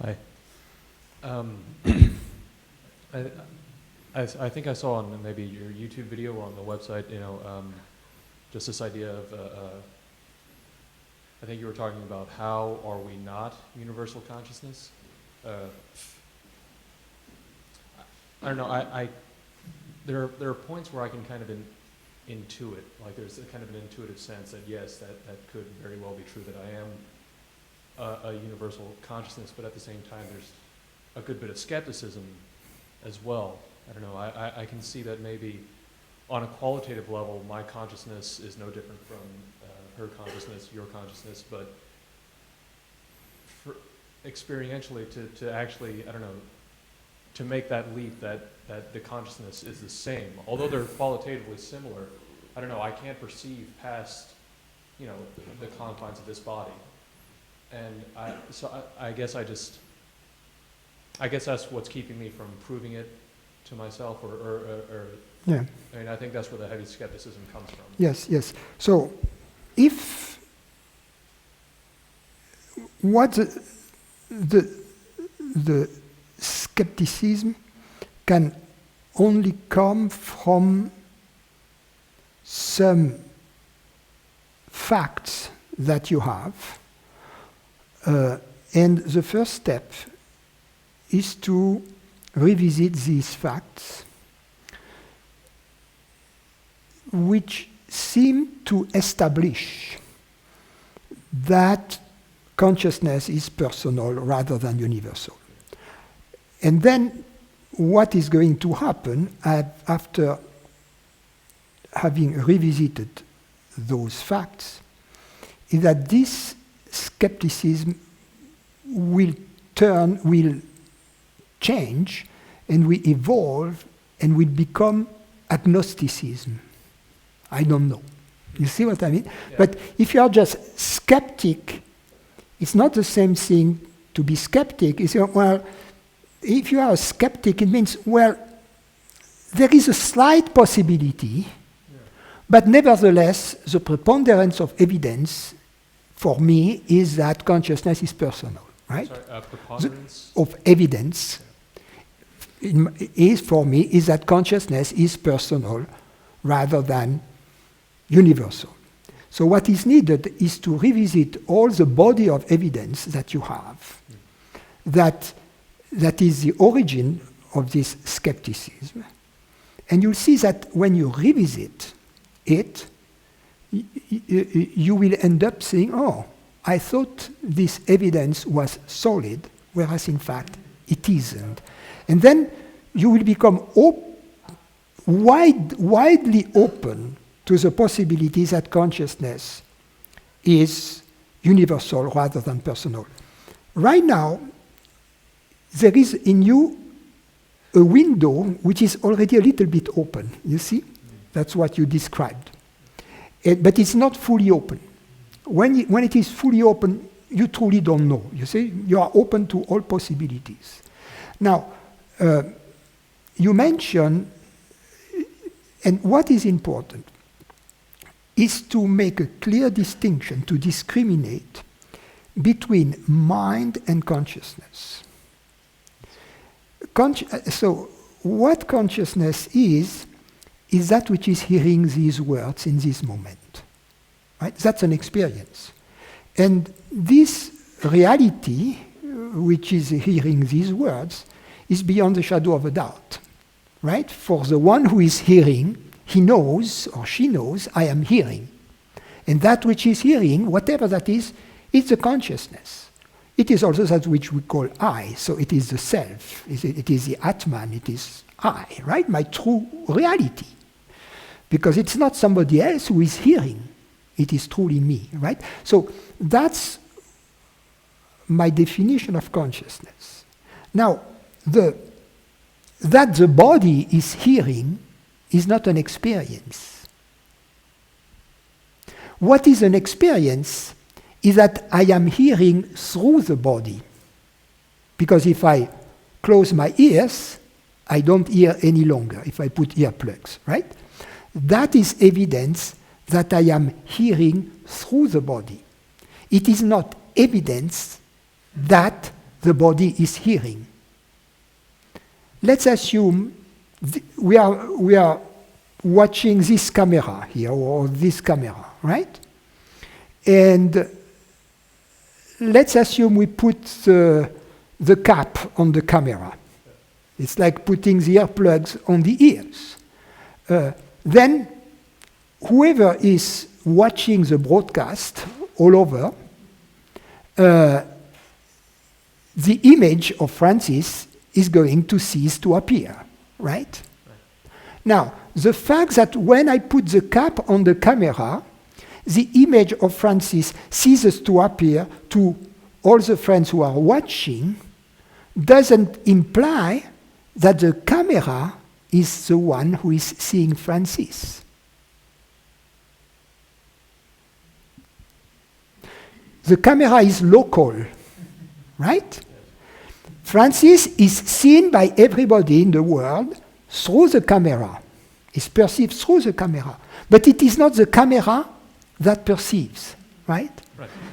Hi. I think I saw on maybe your YouTube video or on the website, just this idea of, I think you were talking about how are we not universal consciousness? I don't know, there are points where I can kind of intuit, like there's a kind of an intuitive sense that yes, that could very well be true, that I am a universal consciousness, but at the same time there's a good bit of skepticism as well. I don't know, I can see that maybe on a qualitative level my consciousness is no different from her consciousness, your consciousness, but for experientially to actually, I don't know, to make that leap that the consciousness is the same, although they're qualitatively similar, I don't know, I can't perceive past, the confines of this body. And I guess that's what's keeping me from proving it to myself, or yeah. I mean, I think that's where the heavy skepticism comes from. Yes. So, if what the skepticism can only come from some facts that you have, and the first step is to revisit these facts, which seem to establish that consciousness is personal rather than universal. And then what is going to happen after having revisited those facts is that this skepticism will change, and we evolve, and will become agnosticism. I don't know. You see what I mean? Yeah. But if you are just skeptic, it's not the same thing to be skeptic. It's, well, if you are a skeptic, it means, well, there is a slight possibility, but nevertheless, the preponderance of evidence for me is that consciousness is personal, right? Sorry, preponderance? Of evidence is for me is that consciousness is personal rather than universal. So what is needed is to revisit all the body of evidence that you have, that is the origin of this skepticism. And you'll see that when you revisit it, you will end up saying, oh, I thought this evidence was solid, whereas in fact it isn't. And then you will become widely open to the possibility that consciousness is universal rather than personal. Right now, there is in you a window which is already a little bit open, you see? That's what you described. But it's not fully open. When it is fully open, you truly don't know, you see? You are open to all possibilities. Now, you mentioned, and what is important is to make a clear distinction, to discriminate between mind and consciousness. So what consciousness is that which is hearing these words in this moment. Right? That's an experience. And this reality, which is hearing these words, is beyond the shadow of a doubt. Right? For the one who is hearing, he knows or she knows, I am hearing. And that which is hearing, whatever that is the consciousness. It is also that which we call I, so it is the self, it is the Atman, it is I, right? My true reality. Because it's not somebody else who is hearing, it is truly me, right? So that's my definition of consciousness. Now, that the body is hearing is not an experience. What is an experience is that I am hearing through the body. Because if I close my ears, I don't hear any longer if I put earplugs, right? That is evidence that I am hearing through the body. It is not evidence that the body is hearing. Let's assume we are watching this camera here, or this camera, right? And let's assume we put the cap on the camera. It's like putting the earplugs on the ears. Then whoever is watching the broadcast all over, the image of Francis is going to cease to appear, right? Now, the fact that when I put the cap on the camera, the image of Francis ceases to appear to all the friends who are watching doesn't imply that the camera is the one who is seeing Francis. The camera is local, right? Francis is seen by everybody in the world through the camera. Is perceived through the camera. But it is not the camera that perceives, right?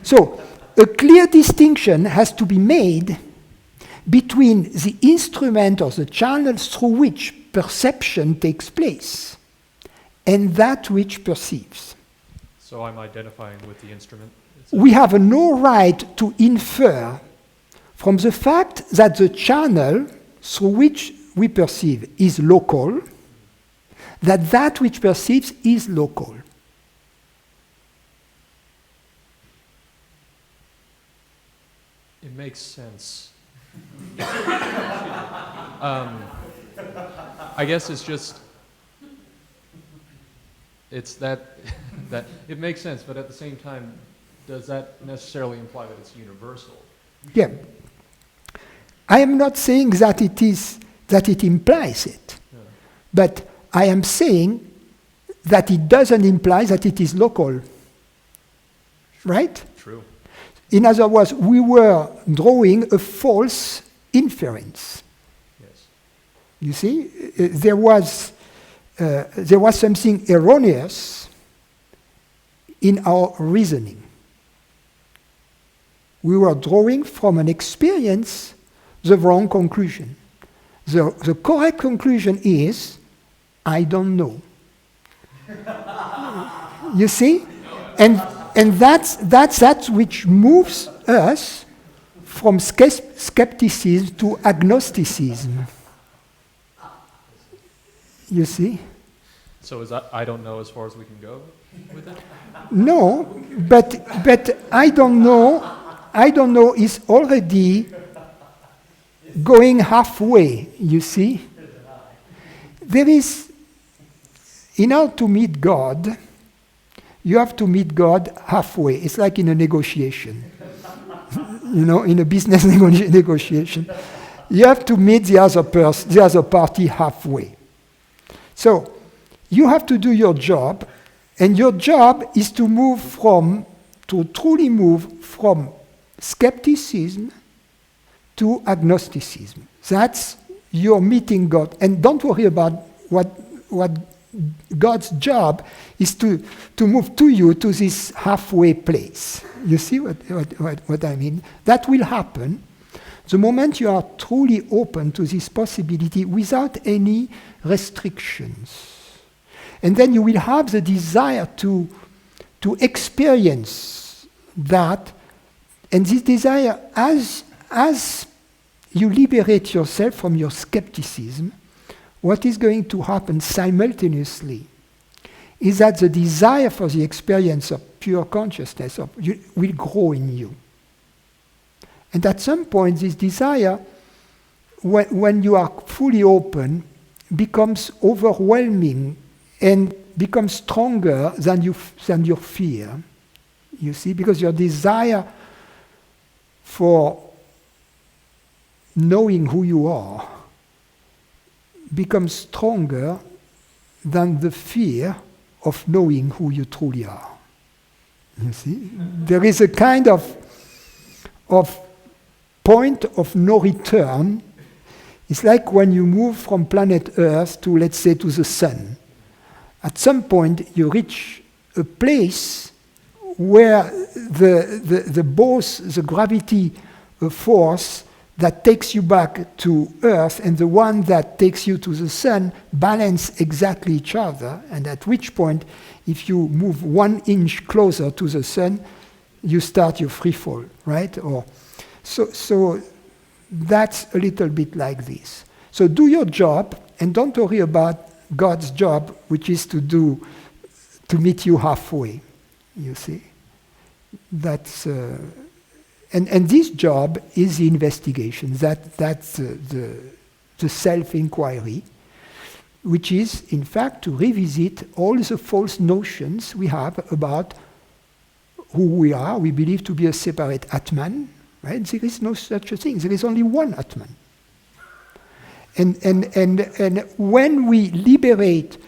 So, a clear distinction has to be made between the instrument or the channels through which perception takes place and that which perceives. So I'm identifying with the instrument? We have no right to infer from the fact that the channel through which we perceive is local, that which perceives is local. It makes sense. I guess it's just, it's that it makes sense, but at the same time, does that necessarily imply that it's universal? Yeah. I am not saying that it implies it, but I am saying that it doesn't imply that it is local. Right? True. In other words, we were drawing a false inference. Yes. You see, there was something erroneous in our reasoning. We were drawing from an experience the wrong conclusion. The correct conclusion is, I don't know. You see? And that's that which moves us from skepticism to agnosticism. You see? So is that I don't know as far as we can go with it? No, but I don't know is already going halfway, you see? There is, in order to meet God, you have to meet God halfway. It's like in a negotiation. In a business negotiation. You have to meet the other party halfway. So, you have to do your job, and your job is to truly move from skepticism to agnosticism. That's your meeting God. And don't worry about what God's job is to move you to this halfway place. You see what I mean? That will happen the moment you are truly open to this possibility without any restrictions. And then you will have the desire to experience that. And this desire, as you liberate yourself from your skepticism, what is going to happen simultaneously is that the desire for the experience of pure consciousness will grow in you. And at some point, this desire, when you are fully open, becomes overwhelming and becomes stronger than your fear. You see, because your desire for knowing who you are becomes stronger than the fear of knowing who you truly are. You see? There is a kind of point of no return. It's like when you move from planet Earth to, let's say, to the sun. At some point, you reach a place where the gravity force that takes you back to Earth and the one that takes you to the sun balance exactly each other, and at which point, if you move 1 inch closer to the sun, you start your free fall, right? So that's a little bit like this. So do your job, and don't worry about God's job, which is to meet you halfway, you see. That's... And this job is the investigation. That's the self-enquiry, which is, in fact, to revisit all the false notions we have about who we are. We believe to be a separate Atman, right? There is no such a thing. There is only one Atman. And when we liberate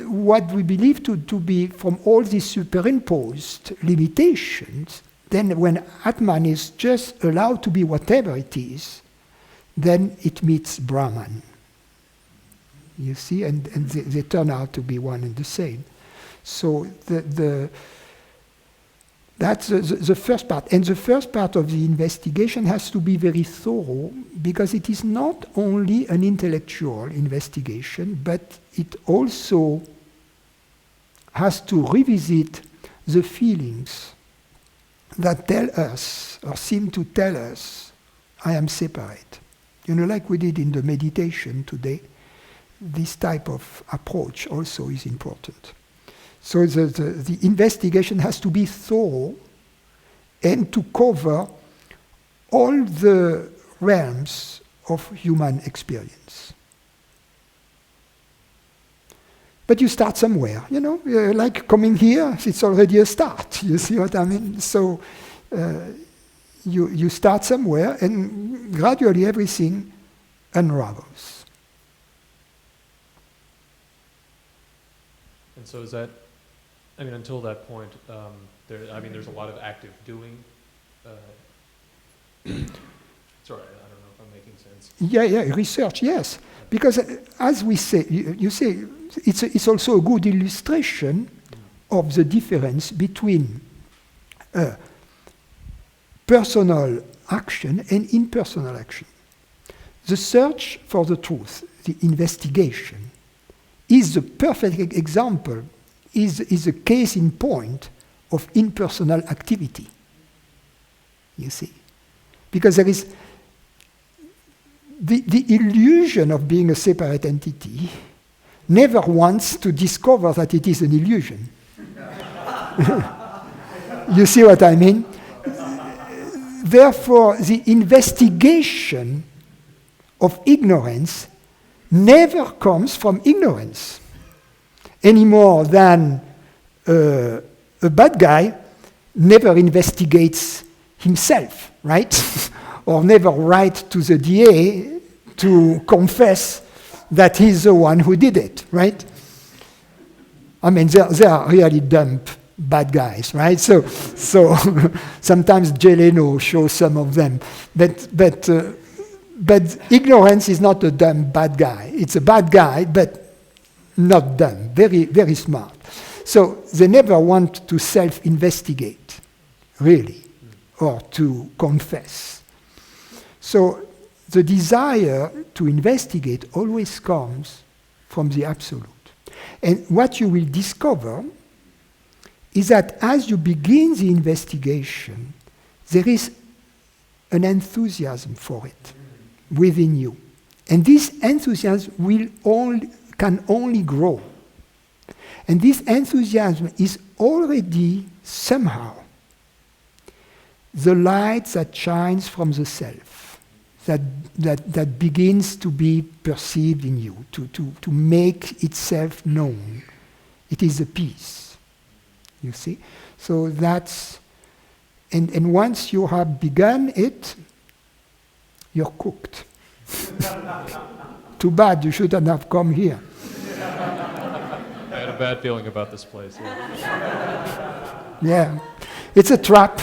what we believe to be from all these superimposed limitations, then when Atman is just allowed to be whatever it is, then it meets Brahman. You see, and they turn out to be one and the same. So that's the first part. And the first part of the investigation has to be very thorough, because it is not only an intellectual investigation, but it also has to revisit the feelings that tell us, or seem to tell us, I am separate. You know, like we did in the meditation today, this type of approach also is important. So the investigation has to be thorough and to cover all the realms of human experience. But you start somewhere, you know, like coming here, it's already a start, you see what I mean? So you start somewhere and gradually everything unravels. And so is that, I mean, until that point, there's a lot of active doing. Sorry, I don't know if I'm making sense. Yeah, research, yes. Because as we say, you say, it's also a good illustration of the difference between personal action and impersonal action. The search for the truth, the investigation, is the perfect example, is a case in point of impersonal activity. You see? Because there is the illusion of being a separate entity never wants to discover that it is an illusion. You see what I mean? Therefore, the investigation of ignorance never comes from ignorance, any more than a bad guy never investigates himself, right? Or never write to the DA to confess that he's the one who did it, right? I mean, they are really dumb bad guys, right? So sometimes Jay Leno shows some of them, but ignorance is not a dumb bad guy. It's a bad guy, but not dumb, very, very smart. So they never want to self-investigate, really, or to confess. So the desire to investigate always comes from the absolute. And what you will discover is that as you begin the investigation, there is an enthusiasm for it within you. And this enthusiasm can only grow. And this enthusiasm is already somehow the light that shines from the self, that begins to be perceived in you, to make itself known. It is a peace, you see? So that's, and once you have begun it, you're cooked. Too bad you shouldn't have come here. I had a bad feeling about this place. Yeah, it's a trap.